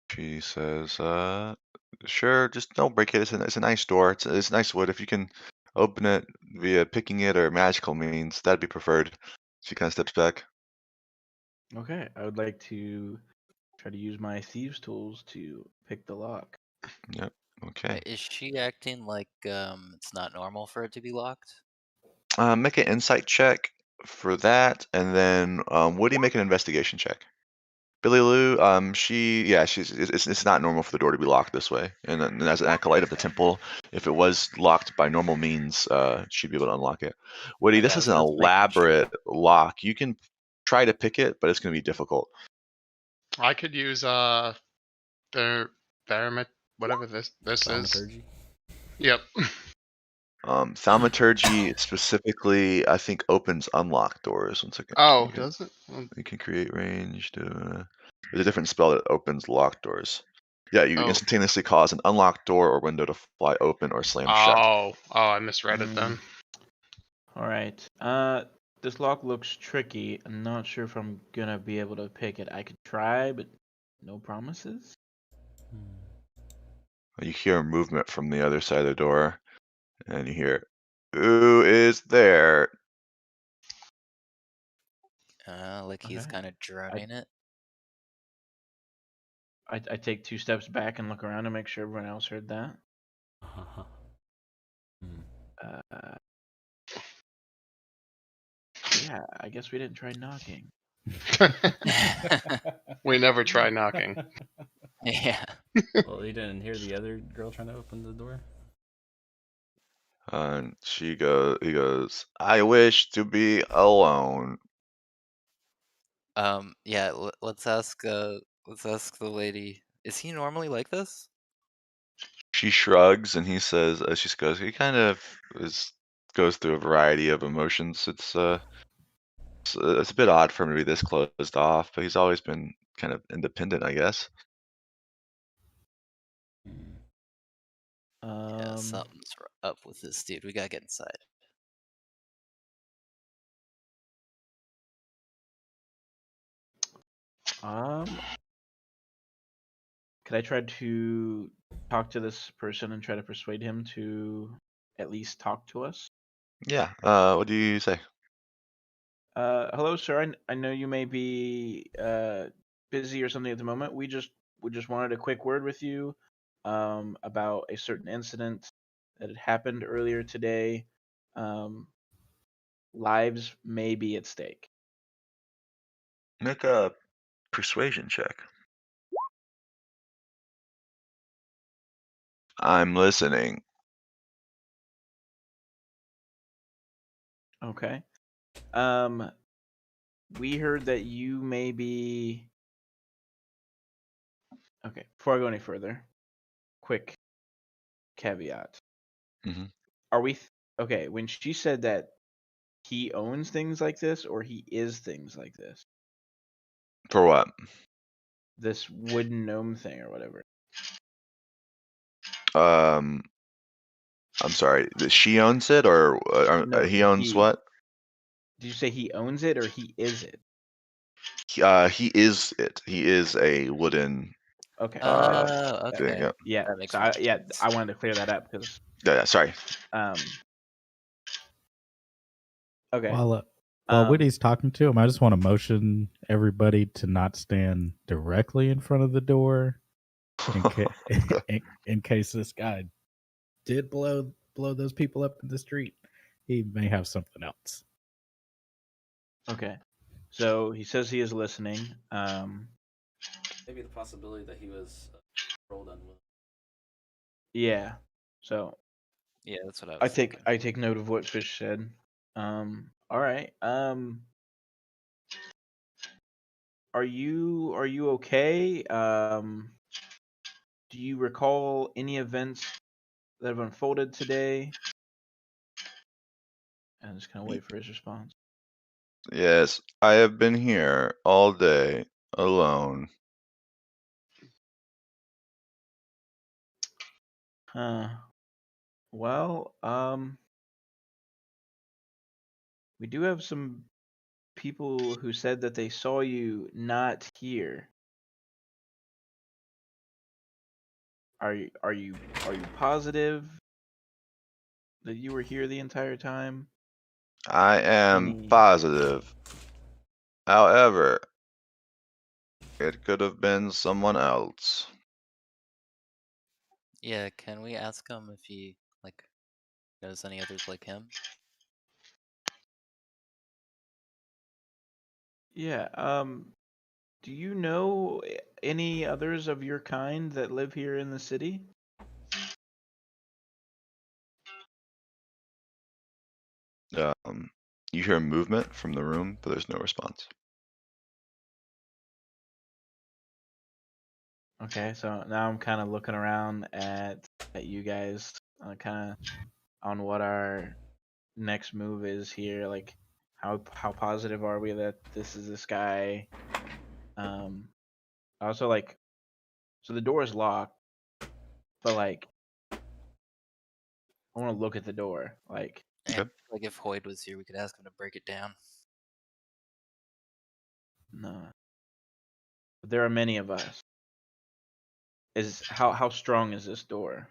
She says, sure, just don't break it. It's a nice door. It's nice wood. If you can open it via picking it or magical means, that'd be preferred. She kind of steps back. Okay, I would like to try to use my thieves' tools to pick the lock. Yep. Okay. Is she acting like it's not normal for it to be locked? Make an insight check for that, and then Woody, make an investigation check. Billy Lou, it's not normal for the door to be locked this way. And then as an acolyte of the temple, if it was locked by normal means, she'd be able to unlock it. Woody, Okay, this I is was an just making sure. elaborate lock. You can try to pick it, but it's going to be difficult. I could use the Baromet, whatever this is. thaumaturgy. Yep. Thaumaturgy specifically, I think, opens unlocked doors. One second. Oh, does it? You can create range. There's a different spell that opens locked doors. Yeah, you Oh. instantaneously cause an unlocked door or window to fly open or slam shut. Oh, I misread it then. All right. This lock looks tricky. I'm not sure if I'm gonna be able to pick it. I could try, but no promises. You hear movement from the other side of the door, and you hear, "Who is there?" Like he's Okay. kind of droning it. I take 2 steps back and look around to make sure everyone else heard that. Uh, yeah, I guess we didn't try knocking. We never try knocking. Yeah. Well, you didn't hear the other girl trying to open the door? And he goes, "I wish to be alone." Yeah. Let's ask. Let's ask the lady. Is he normally like this? She shrugs, and he says, she goes, he kind of goes through a variety of emotions. It's a bit odd for him to be this closed off, but he's always been kind of independent, I guess. Yeah, Um, something's up with this dude. We gotta get inside. um, could I try to talk to this person and try to persuade him to at least talk to us? Yeah. What do you say? Hello, sir. I know you may be busy or something at the moment. We just wanted a quick word with you about a certain incident that had happened earlier today. Um, lives may be at stake. Make a persuasion check. I'm listening. Okay. We heard that you may be. Okay. Before I go any further, quick caveat. Mhm. Are we okay? When she said that he owns things like this, or he is things like this, For what? this wooden gnome thing or whatever. I'm sorry. She owns it, or No, he owns what? Did you say he owns it or he is it? He is it. He is a wooden Okay. thing. Okay. Yeah. Yeah. That makes So more I sense. I wanted to clear that up because Yeah. Sorry. Okay. While Witty's talking to him, I just want to motion everybody to not stand directly in front of the door in case this guy did blow those people up in the street. He may have something else. Okay. So he says he is listening. Maybe the possibility that he was rolled unwilling. Yeah. So Yeah, that's what I was thinking. I take note of what Fish said. All right. Are you okay? Do you recall any events that have unfolded today? And I'm just kind of wait for his response. Yes, I have been here all day alone. Huh. Well, we do have some people who said that they saw you not here. Are you positive that you were here the entire time? I am Any positive. However, it could have been someone else. Yeah, can we ask him if he like knows any others like him? Yeah, do you know any others of your kind that live here in the city? You hear movement from the room, but there's no response. Okay, so now I'm kind of looking around at you guys, kind of on what our next move is here. Like, how positive are we that this is this guy? Also, like, so the door is locked, but like, I want to look at the door. Like, And Okay. like if Hoyd was here, we could ask him to break it down. no, but there are many of us. Is how strong is this door?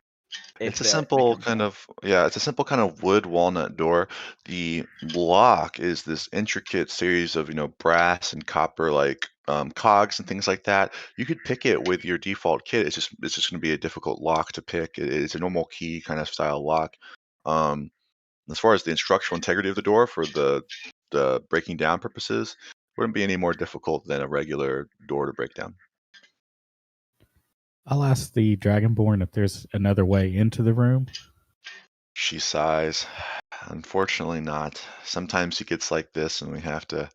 It's If a that simple becomes kind one. of it's a simple kind of wood walnut door. The lock is this intricate series of, brass and copper like cogs and things like that. You could pick it with your default kit. It's just going to be a difficult lock to pick. It's a normal key kind of style lock. Um, as far as the structural integrity of the door for the breaking down purposes, wouldn't be any more difficult than a regular door to break down. I'll ask the Dragonborn if there's another way into the room. She sighs. Unfortunately not. Sometimes he gets like this and we have to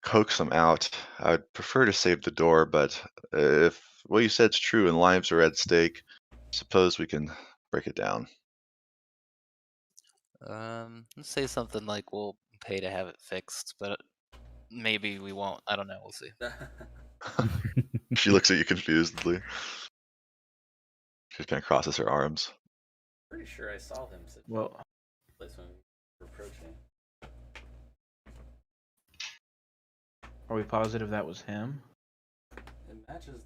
coax him out. I'd prefer to save the door, but if what you said's true and lives are at stake, suppose we can break it down. Let's say something like we'll pay to have it fixed, but maybe we won't. I don't know. We'll see. She looks at you confusedly. She kind of crosses her arms. Pretty sure I saw him sit Well, place when we were approaching. are we positive that was him? It matches.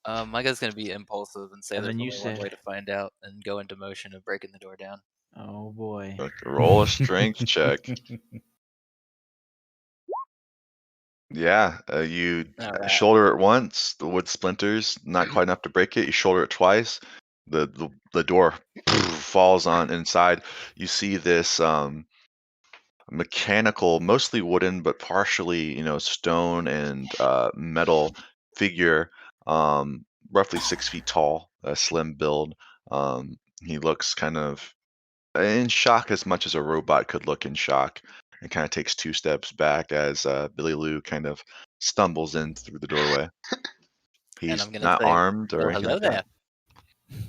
My guy's gonna be impulsive and say And there's then you only one said- way to find out, and go into motion of breaking the door down. Oh boy. Roll a strength check. Yeah, you Alright. shoulder it once, the wood splinters, not quite enough to break it. You shoulder it twice, the door falls on inside. You see this mechanical, mostly wooden, but partially, stone and metal figure roughly 6 feet tall, a slim build. He looks kind of in shock as much as a robot could look in shock, and kind of takes 2 steps back as Billy Lou kind of stumbles in through the doorway. And He's I'm gonna not say, armed or "Well, anything hello like that. there."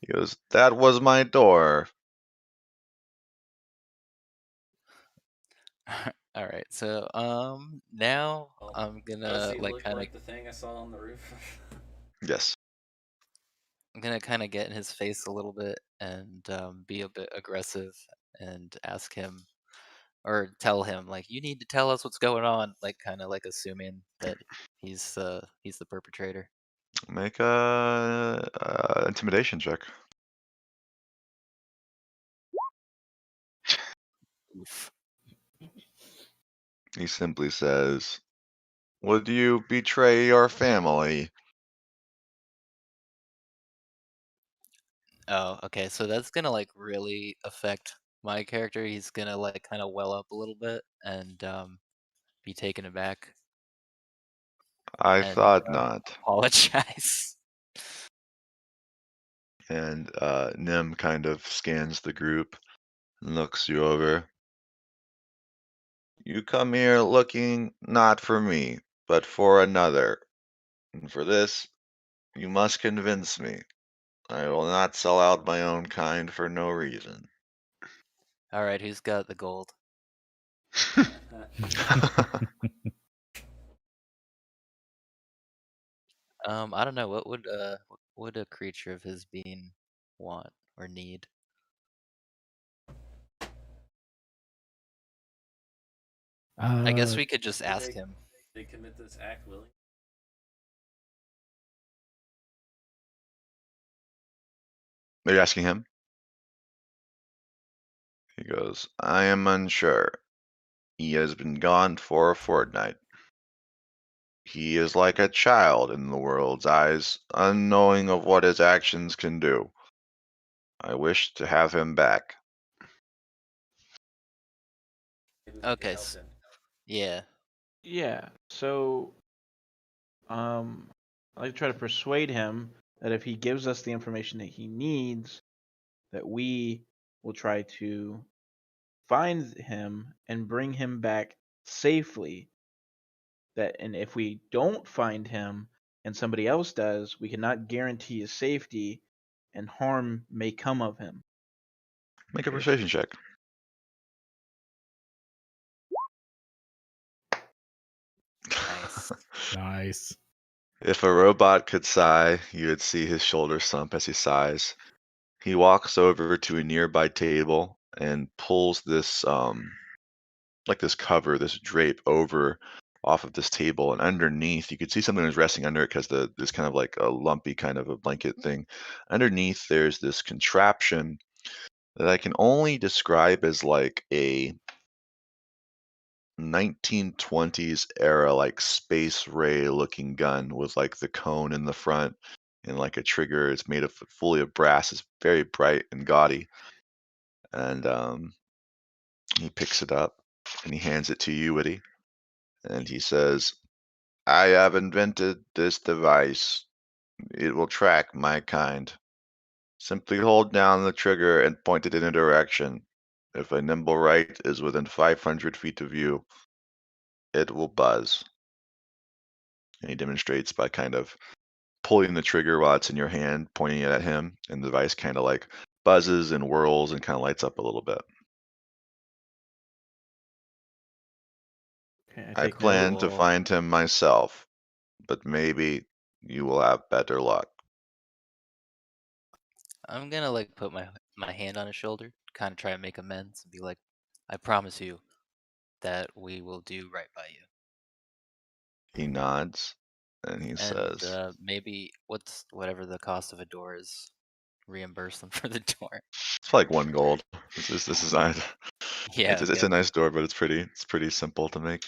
He goes, "That was my door." All right, so now I'm Does gonna he like look kind of like the thing I saw on the roof? Yes. get in his face a little bit and be a bit aggressive and ask him or tell him like, "You need to tell us what's going on," like kind of like assuming that he's the perpetrator. Make a intimidation check. Oof. He simply says, "Would you betray your family?" Oh, okay. So that's gonna like really affect my character. He's gonna like kind of well up a little bit and be taken aback I and thought not. apologize. And Nim kind of scans the group and looks you over. "You come here looking not for me, but for another. And for this, you must convince me. I will not sell out my own kind for no reason." All right, who's got the gold? I don't know. What would a creature of his being want or need? I guess Uh, we could just Did ask him. they commit this act willingly? Are you asking him? He goes, "I am unsure. He has been gone for a fortnight. He is like a child in the world's eyes, unknowing of what his actions can do. I wish to have him back." Maybe we could Okay. help him. Yeah. Yeah. So, I like to try to persuade him that if he gives us the information that he needs, that we will try to find him and bring him back safely. That, and if we don't find him and somebody else does, we cannot guarantee his safety, and harm may come of him. Make a If persuasion check. Nice. nice. If a robot could sigh, you would see his shoulders slump as he sighs. He walks over to a nearby table and pulls this like this cover, this drape over off of this table, and underneath you could see something was resting under it because there's kind of like a lumpy kind of a blanket thing. Underneath there's this contraption that I can only describe as like a 1920s era like space ray looking gun with like the cone in the front and like a trigger. It's made of fully of brass. It's very bright and gaudy. And he picks it up and he hands it to you, Woody. And he says, "I have invented this device. It will track my kind. Simply hold down the trigger and point it in a direction. If a nimble right is within 500 feet of you, it will buzz." And he demonstrates by kind of pulling the trigger while it's in your hand, pointing it at him, and the device kind of like buzzes and whirls and kind of lights up a little bit. Okay, I "I take note. plan to Cool. find him myself, but maybe you will have better luck." I'm gonna like put my hand on his shoulder, kind of try and make amends, and be like, "I promise you that we will do right by you." He nods and he And says, maybe whatever the cost of a door is, reimburse them for the door. "It's like 1 gold. This is not. Yeah. It's Okay. a nice door, but it's pretty simple to make."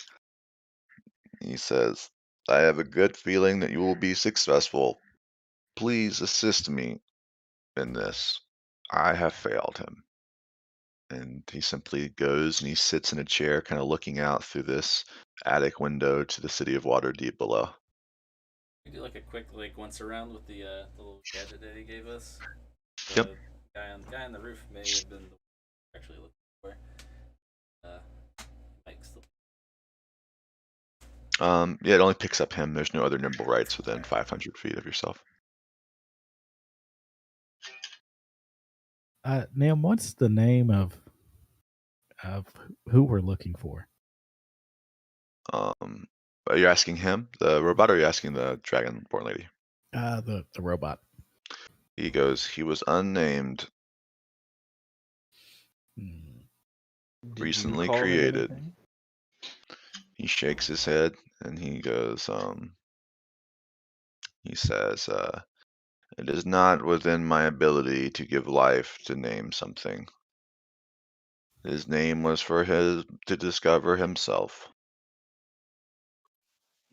He says, "I have a good feeling that you will be successful. Please assist me in this. I have failed him." And he simply goes and he sits in a chair, kind of looking out through this attic window to the city of Waterdeep below. We do like a quick once around with the little gadget that he gave us. Yep. The guy on the roof may have been the one we're actually looking for. Mike's the Yeah, it only picks up him. There's no other nimble rights within 500 feet of yourself. Nam, what's the name of who we're looking for? Are you asking him, the robot, or are you asking the Dragonborn lady? The robot. He goes, he was unnamed, Hmm. Did you recently call him created. anything? He shakes his head and he goes, he says, it is not within my ability to give life to name something. His name was for his to discover himself.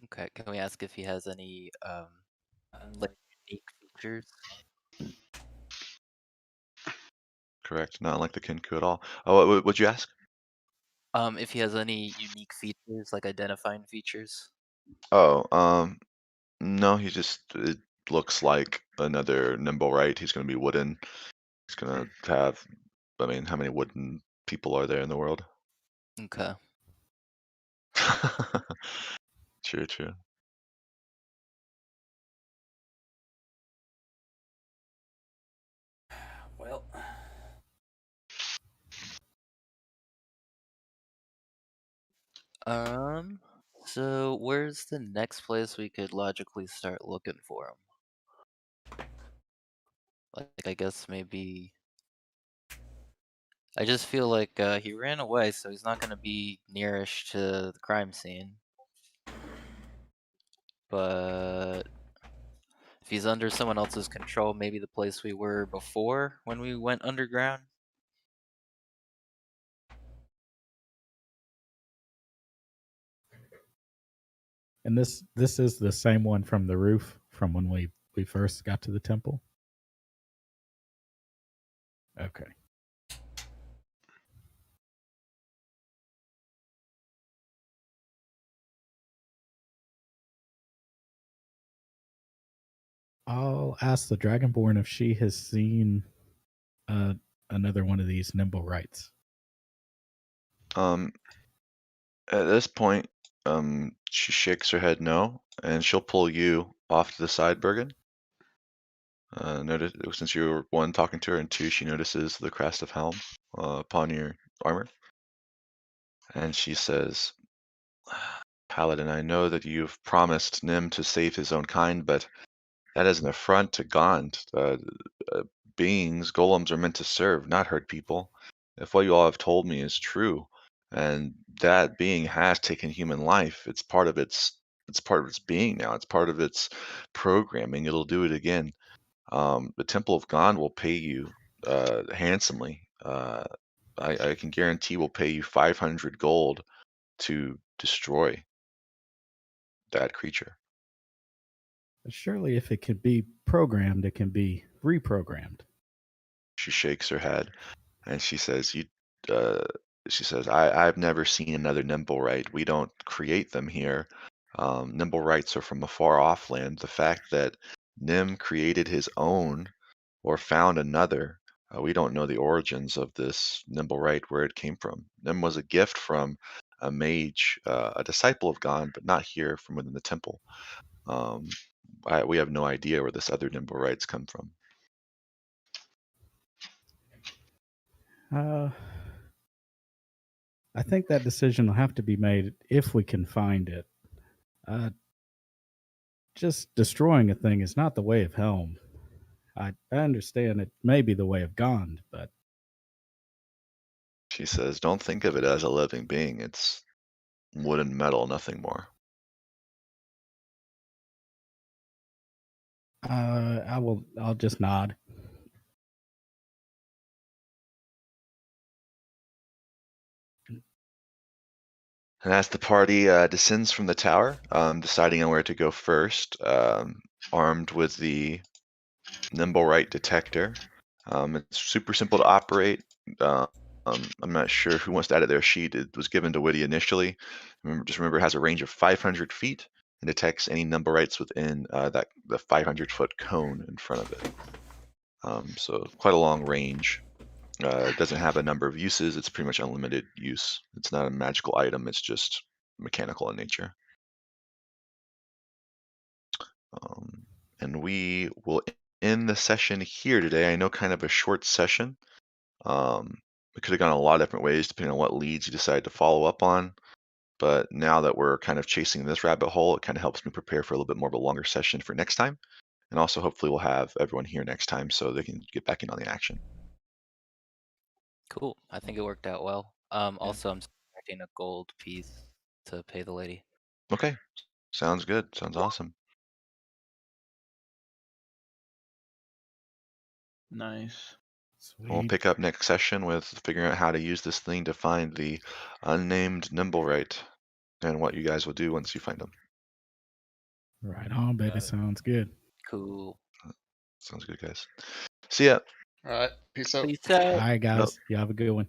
Okay, can we ask if he has any like unique features? Correct. Not like the Kinku at all. Oh, what'd you ask? If he has any unique features, like identifying features? Oh, no, it looks like another nimble right. He's gonna be wooden. He's gonna have, I mean, how many wooden people are there in the world? Okay. True. well. So where's the next place we could logically start looking for him? Like, I guess maybe. I just feel like he ran away, so he's not gonna be nearish to the crime scene. But if he's under someone else's control, maybe the place we were before when we went underground. And this is the same one from the roof from when we first got to the temple. Okay. I'll ask the Dragonborn if she has seen another one of these nimble rights. At this point, she shakes her head no, and she'll pull you off to the side, Bergen. Notice since you were one talking to her, and two, she notices the crest of helm upon your armor, and she says, "Paladin, I know that you've promised Nim to save his own kind, but that is an affront to Gond. Beings, golems are meant to serve, not hurt people. If what you all have told me is true, and that being has taken human life, it's part of its being now. It's part of its programming. It'll do it again. The Temple of Gond will pay you handsomely. I can guarantee we'll pay you 500 gold to destroy that creature." But surely, if it can be programmed, it can be reprogrammed. She shakes her head and she says, uh, I've never seen another nimble right. We don't create them here. Nimble rights are from a far off land. The fact that Nim created his own or found another, we don't know the origins of this nimble right, where it came from. Nim was a gift from a mage, a disciple of Gon, but not here from within the temple. We have no idea where this other nimble rights come from. I think that decision will have to be made if we can find it. Just destroying a thing is not the way of Helm. I understand it may be the way of Gond, but She says, don't think of it as a living being. It's wood and metal, nothing more. I'll just nod. And as the party descends from the tower, deciding on where to go first, armed with the nimble right detector. It's super simple to operate. I'm not sure who wants to add it to their sheet. It was given to Witty initially. Just remember, it has a range of 500 feet, and detects any Nimblewrights within the 500-foot cone in front of it. So quite a long range. It doesn't have a number of uses. It's pretty much unlimited use. It's not a magical item. It's just mechanical in nature. And we will end the session here today. I know kind of a short session. We could have gone a lot of different ways depending on what leads you decide to follow up on. But now that we're kind of chasing this rabbit hole, it kind of helps me prepare for a little bit more of a longer session for next time. And also hopefully we'll have everyone here next time so they can get back in on the action. Cool. I think it worked out well. Also, I'm expecting a gold piece to pay the lady. Okay. Sounds good. Sounds awesome. Nice. We'll Sweet. pick up next session with figuring out how to use this thing to find the unnamed Nimblewright and what you guys will do once you find them. Right on, baby. Got it. Sounds good. Cool. Sounds good, guys. See ya. All right. Peace out. Peace out. All right, guys. You have a good one.